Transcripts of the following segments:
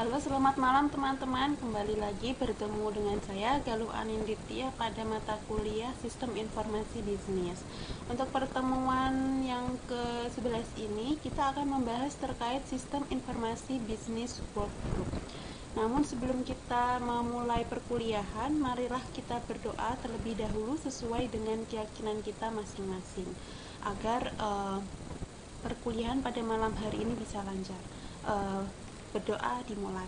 Halo, selamat malam teman-teman. Kembali lagi bertemu dengan saya Galuh Aninditya pada mata kuliah Sistem Informasi Bisnis. Untuk pertemuan yang ke-11 ini, kita akan membahas terkait Sistem Informasi Bisnis Workgroup. Namun sebelum kita memulai perkuliahan, marilah kita berdoa terlebih dahulu sesuai dengan keyakinan kita masing-masing agar perkuliahan pada malam hari ini bisa lancar. Berdoa dimulai.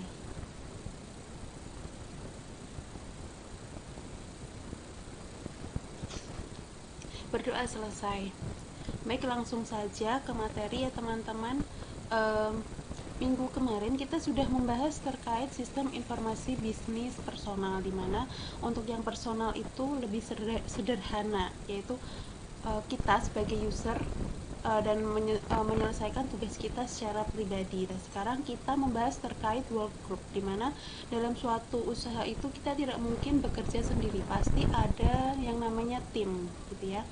Berdoa selesai. Baik, langsung saja ke materi ya teman-teman. Minggu kemarin kita sudah membahas terkait sistem informasi bisnis personal, dimana untuk yang personal itu lebih sederhana, yaitu kita sebagai user dan menyelesaikan tugas kita secara pribadi. Dan sekarang kita membahas terkait work group, dimana dalam suatu usaha itu kita tidak mungkin bekerja sendiri, pasti ada yang namanya tim, gitu ya.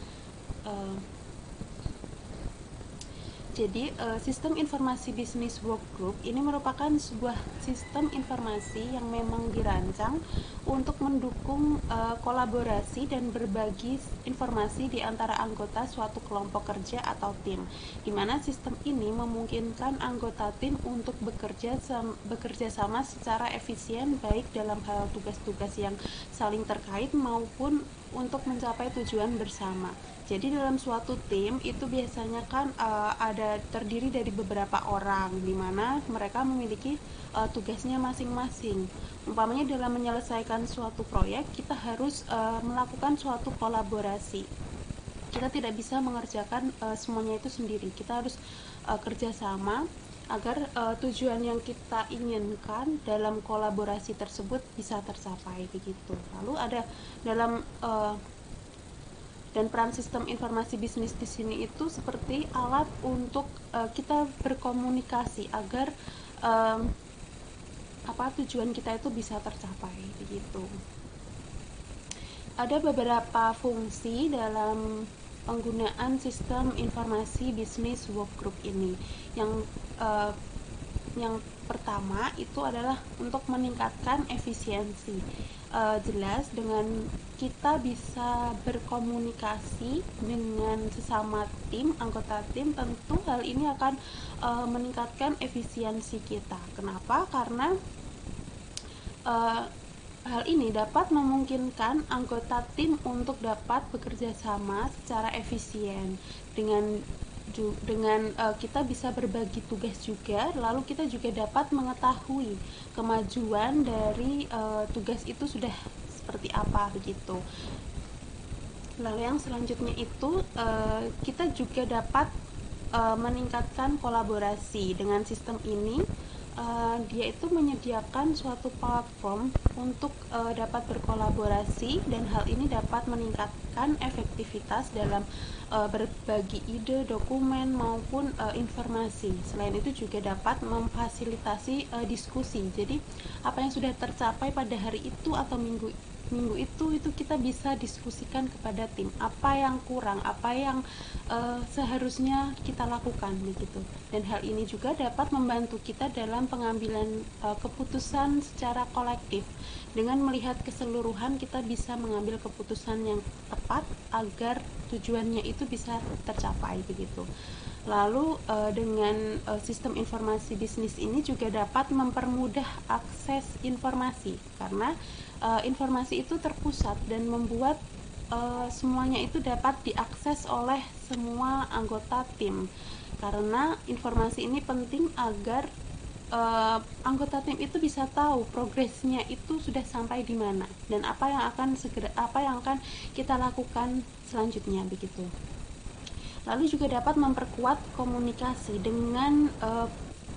Jadi sistem informasi bisnis work group ini merupakan sebuah sistem informasi yang memang dirancang untuk mendukung kolaborasi dan berbagi informasi di antara anggota suatu kelompok kerja atau tim, di mana sistem ini memungkinkan anggota tim untuk bekerja sama secara efisien, baik dalam hal tugas-tugas yang saling terkait maupun untuk mencapai tujuan bersama. Jadi dalam suatu tim itu biasanya kan ada terdiri dari beberapa orang, di mana mereka memiliki tugasnya masing-masing. Umpamanya dalam menyelesaikan suatu proyek, kita harus melakukan suatu kolaborasi. Kita tidak bisa mengerjakan semuanya itu sendiri. Kita harus kerjasama agar tujuan yang kita inginkan dalam kolaborasi tersebut bisa tercapai, begitu. Lalu ada dalam dan peran sistem informasi bisnis di sini itu seperti alat untuk kita berkomunikasi agar tujuan kita itu bisa tercapai, begitu. Ada beberapa fungsi dalam penggunaan sistem informasi bisnis work group ini. Yang pertama itu adalah untuk meningkatkan efisiensi. Jelas dengan kita bisa berkomunikasi dengan sesama tim, anggota tim, tentu hal ini akan meningkatkan efisiensi kita. Kenapa? Karena hal ini dapat memungkinkan anggota tim untuk dapat bekerja sama secara efisien dengan kita bisa berbagi tugas juga, lalu kita juga dapat mengetahui kemajuan dari tugas itu sudah seperti apa, begitu. Lalu yang selanjutnya itu kita juga dapat meningkatkan kolaborasi. Dengan sistem ini dia itu menyediakan suatu platform untuk dapat berkolaborasi, dan hal ini dapat meningkatkan efektivitas dalam berbagi ide, dokumen maupun informasi. Selain itu juga dapat memfasilitasi diskusi. Jadi apa yang sudah tercapai pada hari itu atau minggu itu kita bisa diskusikan kepada tim, apa yang kurang, apa yang seharusnya kita lakukan, begitu. Dan hal ini juga dapat membantu kita dalam pengambilan keputusan secara kolektif. Dengan melihat keseluruhan, kita bisa mengambil keputusan yang tepat agar tujuannya itu bisa tercapai, begitu. Lalu dengan sistem informasi bisnis ini juga dapat mempermudah akses informasi, karena informasi itu terpusat dan membuat semuanya itu dapat diakses oleh semua anggota tim. Karena informasi ini penting agar anggota tim itu bisa tahu progresnya itu sudah sampai di mana dan apa yang akan kita lakukan selanjutnya, begitu. Lalu juga dapat memperkuat komunikasi. Dengan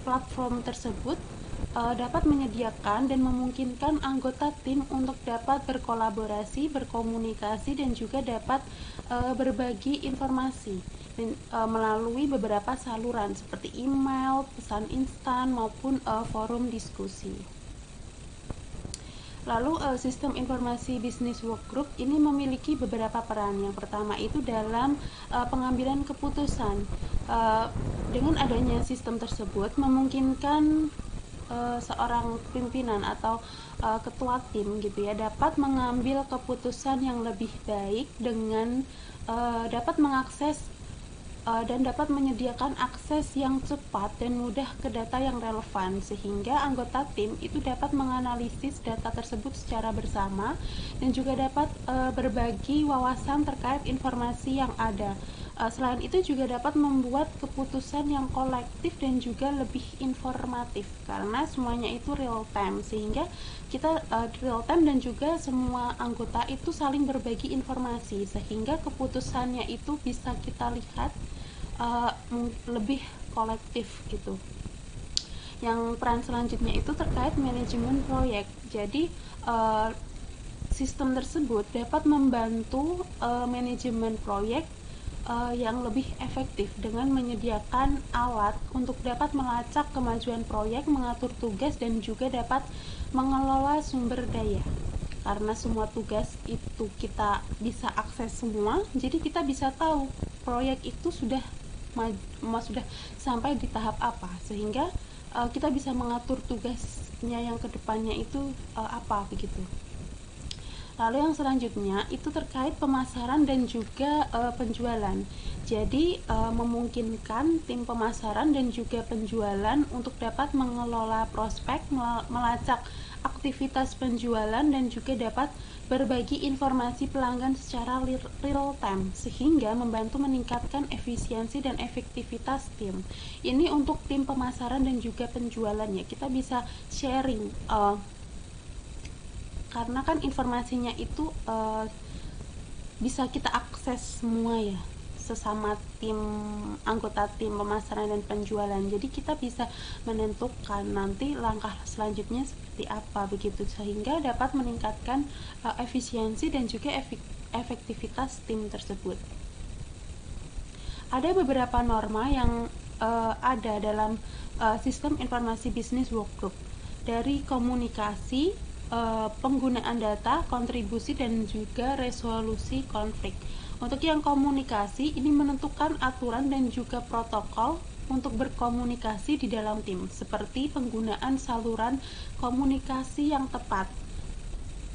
platform tersebut dapat menyediakan dan memungkinkan anggota tim untuk dapat berkolaborasi, berkomunikasi, dan juga dapat berbagi informasi melalui beberapa saluran seperti email, pesan instan, maupun forum diskusi. Lalu sistem informasi bisnis work group ini memiliki beberapa peran. Yang pertama itu dalam pengambilan keputusan. Dengan adanya sistem tersebut memungkinkan seorang pimpinan atau ketua tim gitu ya dapat mengambil keputusan yang lebih baik dengan dapat mengakses dan dapat menyediakan akses yang cepat dan mudah ke data yang relevan sehingga anggota tim itu dapat menganalisis data tersebut secara bersama dan juga dapat berbagi wawasan terkait informasi yang ada. Selain itu juga dapat membuat keputusan yang kolektif dan juga lebih informatif karena semuanya itu real time sehingga kita real time dan juga semua anggota itu saling berbagi informasi sehingga keputusannya itu bisa kita lihat lebih kolektif gitu. Yang peran selanjutnya itu terkait manajemen proyek. Jadi sistem tersebut dapat membantu manajemen proyek yang lebih efektif dengan menyediakan alat untuk dapat melacak kemajuan proyek, mengatur tugas dan juga dapat mengelola sumber daya. Karena semua tugas itu kita bisa akses semua, jadi kita bisa tahu proyek itu sudah sampai di tahap apa sehingga kita bisa mengatur tugasnya yang kedepannya itu apa begitu. Lalu yang selanjutnya itu terkait pemasaran dan juga penjualan. Jadi memungkinkan tim pemasaran dan juga penjualan untuk dapat mengelola prospek, melacak aktivitas penjualan dan juga dapat berbagi informasi pelanggan secara real time sehingga membantu meningkatkan efisiensi dan efektivitas tim. Ini untuk tim pemasaran dan juga penjualan ya. Kita bisa sharing karena kan informasinya itu bisa kita akses semua ya sesama tim anggota tim pemasaran dan penjualan. Jadi kita bisa menentukan nanti langkah selanjutnya seperti apa begitu sehingga dapat meningkatkan efisiensi dan juga efektivitas tim tersebut. Ada beberapa norma yang ada dalam sistem informasi bisnis workgroup dari komunikasi, penggunaan data, kontribusi dan juga resolusi konflik. Untuk yang komunikasi, ini menentukan aturan dan juga protokol untuk berkomunikasi di dalam tim, seperti penggunaan saluran komunikasi yang tepat,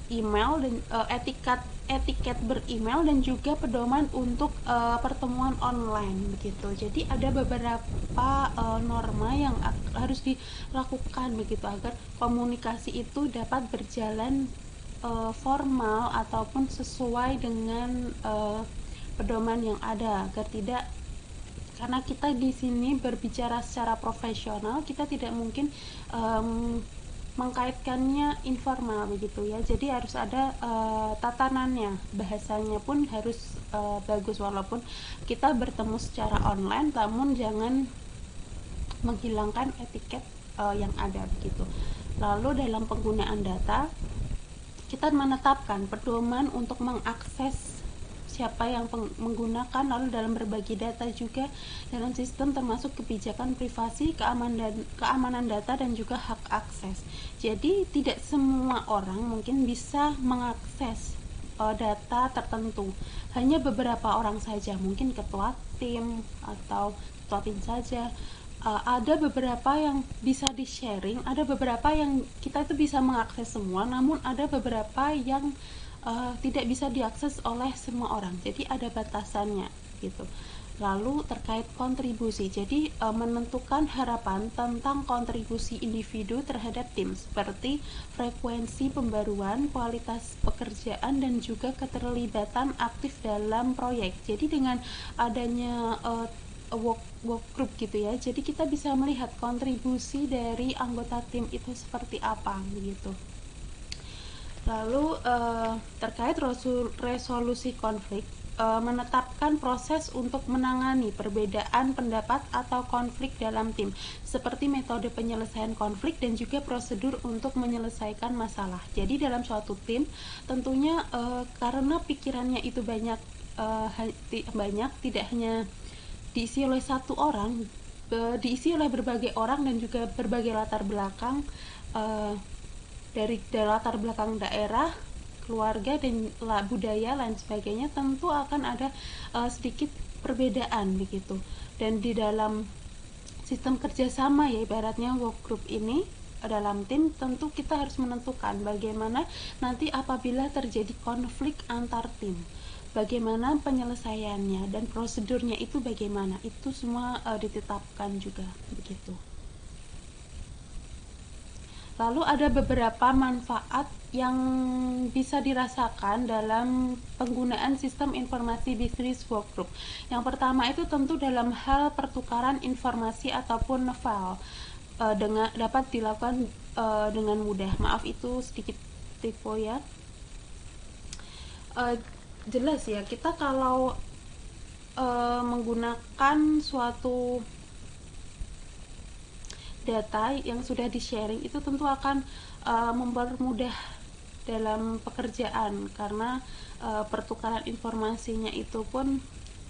email dan etiket beremail dan juga pedoman untuk pertemuan online begitu. Jadi ada beberapa norma yang harus dilakukan begitu agar komunikasi itu dapat berjalan formal ataupun sesuai dengan pedoman yang ada agar tidak, karena kita di sini berbicara secara profesional, kita tidak mungkin mengkaitkannya informal begitu ya. Jadi harus ada tatanannya, bahasanya pun harus bagus walaupun kita bertemu secara online, namun jangan menghilangkan etiket yang ada begitu. Lalu dalam penggunaan data kita menetapkan pedoman untuk mengakses siapa yang menggunakan, lalu dalam berbagi data juga dalam sistem termasuk kebijakan privasi, keamanan data dan juga hak akses. Jadi tidak semua orang mungkin bisa mengakses data tertentu, hanya beberapa orang saja, mungkin ketua tim atau ketua tim saja. Ada beberapa yang bisa di-sharing, ada beberapa yang kita itu bisa mengakses semua, namun ada beberapa yang tidak bisa diakses oleh semua orang, jadi ada batasannya gitu. Lalu terkait kontribusi, jadi menentukan harapan tentang kontribusi individu terhadap tim seperti frekuensi pembaruan, kualitas pekerjaan dan juga keterlibatan aktif dalam proyek. Jadi dengan adanya work group gitu ya, jadi kita bisa melihat kontribusi dari anggota tim itu seperti apa begitu. Lalu terkait resolusi konflik, menetapkan proses untuk menangani perbedaan pendapat atau konflik dalam tim, seperti metode penyelesaian konflik dan juga prosedur untuk menyelesaikan masalah. Jadi dalam suatu tim tentunya karena pikirannya itu banyak, tidak hanya diisi oleh satu orang, diisi oleh berbagai orang dan juga berbagai latar belakang, dari latar belakang daerah, keluarga dan budaya lain sebagainya, tentu akan ada sedikit perbedaan begitu. Dan di dalam sistem kerjasama ya ibaratnya work group ini dalam tim, tentu kita harus menentukan bagaimana nanti apabila terjadi konflik antar tim, bagaimana penyelesaiannya dan prosedurnya itu bagaimana, itu semua ditetapkan juga begitu. Lalu ada beberapa manfaat yang bisa dirasakan dalam penggunaan sistem informasi bisnis workgroup. Yang pertama itu tentu dalam hal pertukaran informasi ataupun file dapat dilakukan dengan mudah. Maaf itu sedikit typo ya. Jelas ya, kita kalau menggunakan suatu data yang sudah di-sharing itu tentu akan mempermudah dalam pekerjaan, karena pertukaran informasinya itu pun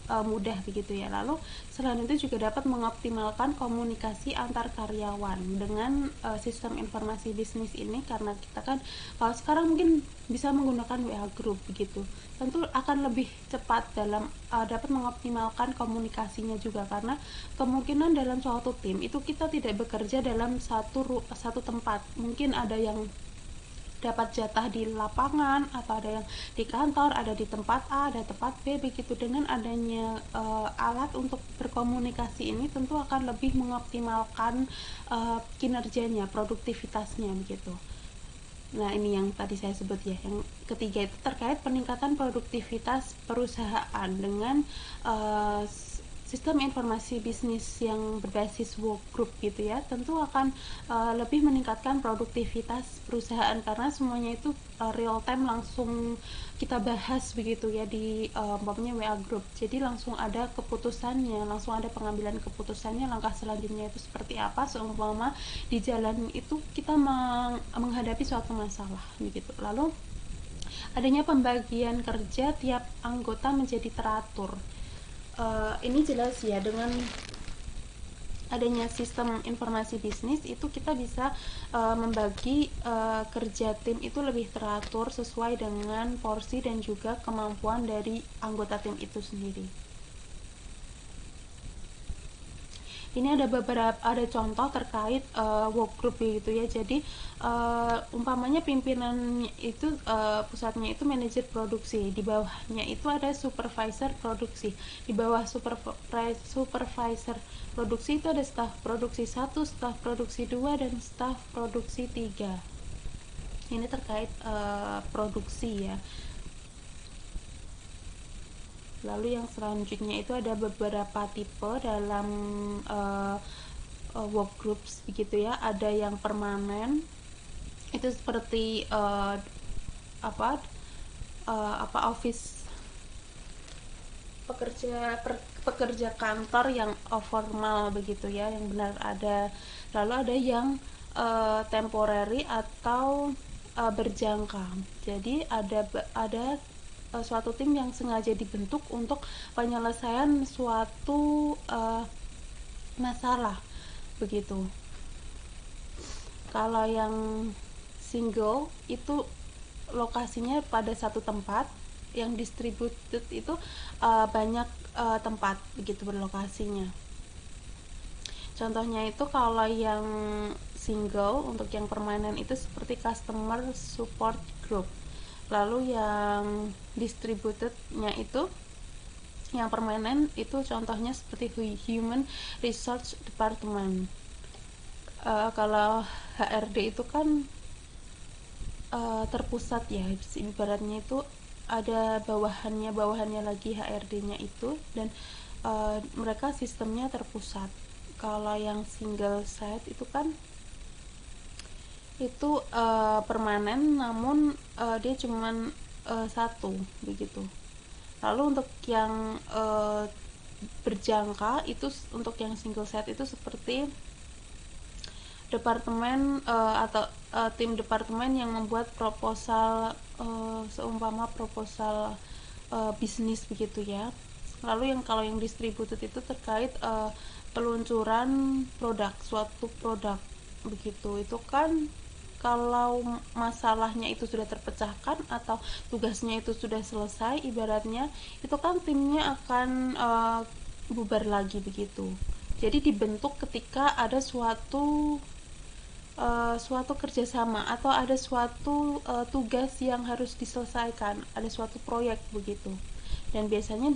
mudah begitu ya. Lalu selain itu juga dapat mengoptimalkan komunikasi antar karyawan dengan sistem informasi bisnis ini, karena kita kan kalau sekarang mungkin bisa menggunakan WA group begitu, tentu akan lebih cepat dalam dapat mengoptimalkan komunikasinya juga, karena kemungkinan dalam suatu tim itu kita tidak bekerja dalam satu tempat, mungkin ada yang dapat jatah di lapangan atau ada yang di kantor, ada di tempat A, ada tempat B begitu. Dengan adanya alat untuk berkomunikasi ini tentu akan lebih mengoptimalkan kinerjanya, produktivitasnya begitu. Nah, ini yang tadi saya sebut ya. Yang ketiga itu terkait peningkatan produktivitas perusahaan dengan sistem informasi bisnis yang berbasis work group gitu ya, tentu akan lebih meningkatkan produktivitas perusahaan, karena semuanya itu real time langsung kita bahas begitu ya di umpamanya WA group. Jadi langsung ada keputusannya, langsung ada pengambilan keputusannya, langkah selanjutnya itu seperti apa seumpama di jalan itu kita menghadapi suatu masalah begitu. Lalu adanya pembagian kerja tiap anggota menjadi teratur. Ini jelas ya, dengan adanya sistem informasi bisnis itu kita bisa membagi kerja tim itu lebih teratur sesuai dengan porsi dan juga kemampuan dari anggota tim itu sendiri. Ini ada contoh terkait work group gitu ya. Jadi umpamanya pimpinan itu pusatnya itu manajer produksi, di bawahnya itu ada supervisor produksi, di bawah supervisor produksi itu ada staf produksi 1, staf produksi 2, dan staf produksi 3. Ini terkait produksi ya. Lalu yang selanjutnya itu ada beberapa tipe dalam work groups begitu ya. Ada yang permanen, itu seperti office pekerja kantor yang formal begitu ya, yang benar ada. Lalu ada yang temporary atau berjangka. Jadi ada suatu tim yang sengaja dibentuk untuk penyelesaian suatu masalah begitu. Kalau yang single itu lokasinya pada satu tempat, yang distributed itu banyak tempat begitu berlokasinya. Contohnya itu kalau yang single, untuk yang permanen itu seperti customer support group. Lalu yang distributednya itu, yang permanen itu contohnya seperti human resource department. Kalau HRD itu kan terpusat ya, ibaratnya itu ada bawahannya lagi HRD-nya itu, dan mereka sistemnya terpusat. Kalau yang single site itu kan itu permanen, namun dia cuman satu begitu. Lalu untuk yang berjangka itu, untuk yang single site itu seperti departemen atau tim departemen yang membuat proposal, seumpama proposal bisnis begitu ya. Lalu kalau yang distributed itu terkait peluncuran suatu produk begitu. Itu kan kalau masalahnya itu sudah terpecahkan atau tugasnya itu sudah selesai, ibaratnya itu kan timnya akan bubar lagi begitu. Jadi dibentuk ketika ada suatu suatu kerjasama atau ada suatu tugas yang harus diselesaikan, ada suatu proyek begitu. Dan biasanya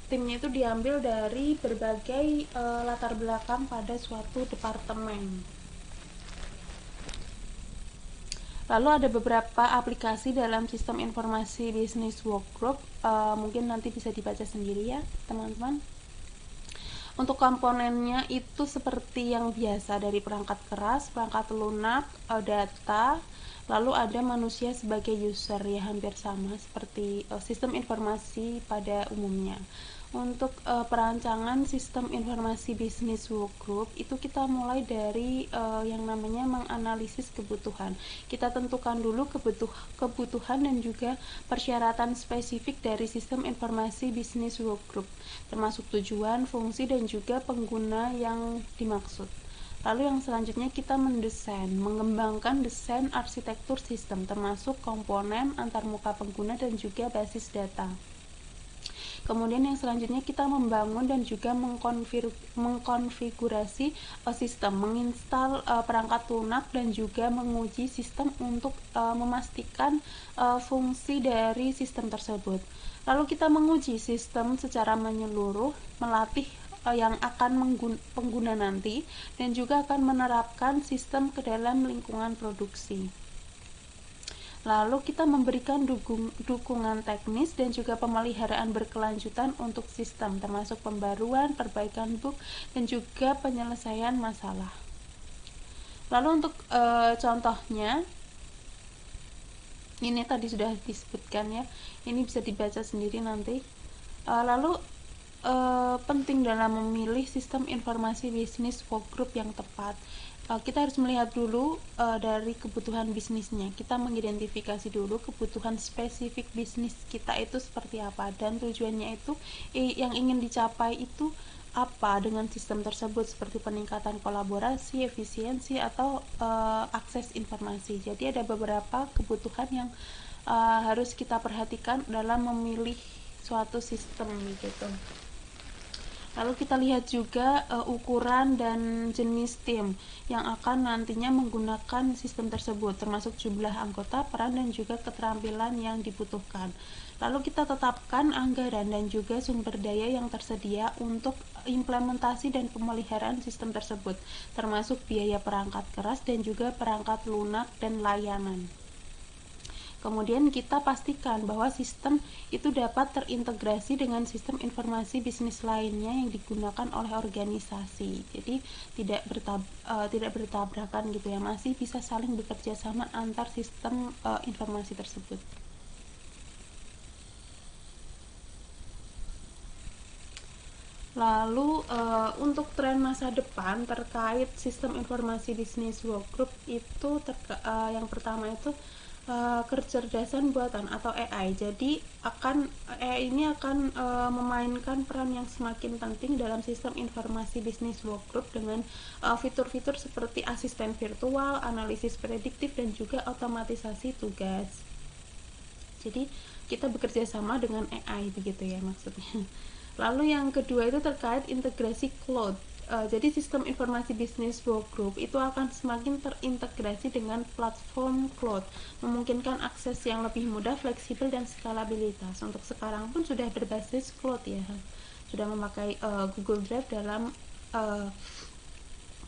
timnya itu diambil dari berbagai latar belakang pada suatu departemen. Lalu ada beberapa aplikasi dalam sistem informasi bisnis workgroup, mungkin nanti bisa dibaca sendiri ya teman-teman. Untuk komponennya itu seperti yang biasa, dari perangkat keras, perangkat lunak, data, lalu ada manusia sebagai user, ya hampir sama seperti sistem informasi pada umumnya. Untuk perancangan sistem informasi bisnis workgroup itu kita mulai dari yang namanya menganalisis kebutuhan. Kita tentukan dulu kebutuhan dan juga persyaratan spesifik dari sistem informasi bisnis workgroup, termasuk tujuan, fungsi, dan juga pengguna yang dimaksud. Lalu yang selanjutnya kita mengembangkan desain arsitektur sistem, termasuk komponen, antarmuka pengguna, dan juga basis data. Kemudian yang selanjutnya kita membangun dan juga mengkonfigurasi sistem, menginstal perangkat lunak dan juga menguji sistem untuk memastikan fungsi dari sistem tersebut. Lalu kita menguji sistem secara menyeluruh, melatih yang akan pengguna nanti, dan juga akan menerapkan sistem ke dalam lingkungan produksi. Lalu kita memberikan dukungan teknis dan juga pemeliharaan berkelanjutan untuk sistem, termasuk pembaruan, perbaikan bug, dan juga penyelesaian masalah. Lalu untuk contohnya, ini tadi sudah disebutkan ya, ini bisa dibaca sendiri nanti. Lalu penting dalam memilih sistem informasi bisnis workgroup yang tepat, kita harus melihat dulu dari kebutuhan bisnisnya. Kita mengidentifikasi dulu kebutuhan spesifik bisnis kita itu seperti apa, dan tujuannya itu yang ingin dicapai itu apa dengan sistem tersebut, seperti peningkatan kolaborasi, efisiensi, atau akses informasi. Jadi ada beberapa kebutuhan yang harus kita perhatikan dalam memilih suatu sistem gitu. Lalu kita lihat juga ukuran dan jenis tim yang akan nantinya menggunakan sistem tersebut, termasuk jumlah anggota, peran, dan juga keterampilan yang dibutuhkan. Lalu kita tetapkan anggaran dan juga sumber daya yang tersedia untuk implementasi dan pemeliharaan sistem tersebut, termasuk biaya perangkat keras dan juga perangkat lunak dan layanan. Kemudian kita pastikan bahwa sistem itu dapat terintegrasi dengan sistem informasi bisnis lainnya yang digunakan oleh organisasi. Jadi tidak bertabrakan gitu ya, masih bisa saling bekerja sama antar sistem informasi tersebut. Lalu untuk tren masa depan terkait sistem informasi bisnis workgroup itu yang pertama itu kecerdasan buatan atau AI. Jadi AI ini akan memainkan peran yang semakin penting dalam sistem informasi bisnis workgroup dengan fitur-fitur seperti asisten virtual, analisis prediktif, dan juga otomatisasi tugas. Jadi kita bekerja sama dengan AI begitu ya maksudnya. Lalu yang kedua itu terkait integrasi cloud. Jadi sistem informasi bisnis workgroup itu akan semakin terintegrasi dengan platform cloud, memungkinkan akses yang lebih mudah, fleksibel, dan skalabilitas. Untuk sekarang pun sudah berbasis cloud ya, sudah memakai Google Drive dalam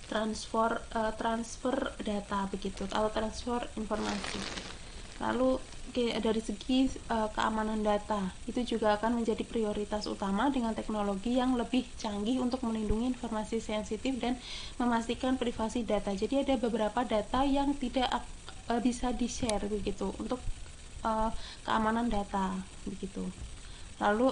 transfer data begitu, atau transfer informasi. Lalu dari segi keamanan data itu juga akan menjadi prioritas utama dengan teknologi yang lebih canggih untuk melindungi informasi sensitif dan memastikan privasi data. Jadi ada beberapa data yang tidak bisa di-share begitu untuk keamanan data begitu. Lalu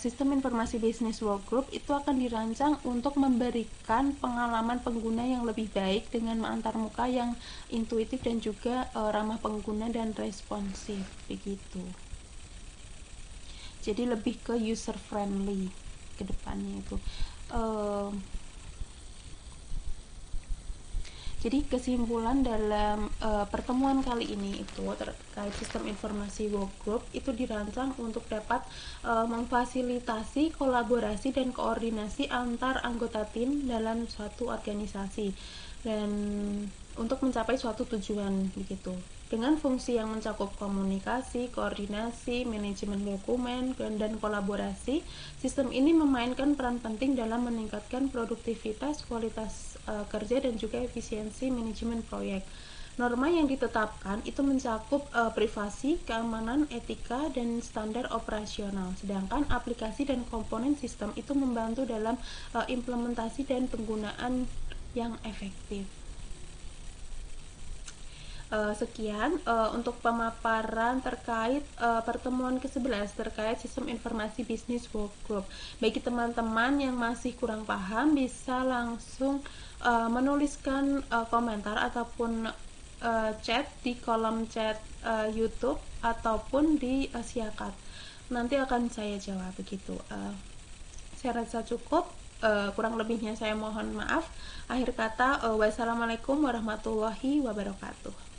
sistem informasi bisnis workgroup itu akan dirancang untuk memberikan pengalaman pengguna yang lebih baik dengan antarmuka yang intuitif dan juga ramah pengguna dan responsif begitu. Jadi lebih ke user friendly ke depannya itu. Jadi kesimpulan dalam pertemuan kali ini itu terkait sistem informasi workgroup itu dirancang untuk dapat memfasilitasi kolaborasi dan koordinasi antar anggota tim dalam suatu organisasi, dan untuk mencapai suatu tujuan begitu. Dengan fungsi yang mencakup komunikasi, koordinasi, manajemen dokumen, dan kolaborasi, sistem ini memainkan peran penting dalam meningkatkan produktivitas, kualitas kerja, dan juga efisiensi manajemen proyek. Norma yang ditetapkan itu mencakup privasi, keamanan, etika, dan standar operasional. Sedangkan aplikasi dan komponen sistem itu membantu dalam implementasi dan penggunaan yang efektif. Sekian untuk pemaparan terkait pertemuan ke-11 terkait sistem informasi bisnis workgroup. Bagi teman-teman yang masih kurang paham, bisa langsung menuliskan komentar ataupun chat di kolom chat YouTube ataupun di Siakat. Nanti akan saya jawab begitu. Saya rasa cukup. Kurang lebihnya saya mohon maaf. Akhir kata, wassalamualaikum warahmatullahi wabarakatuh.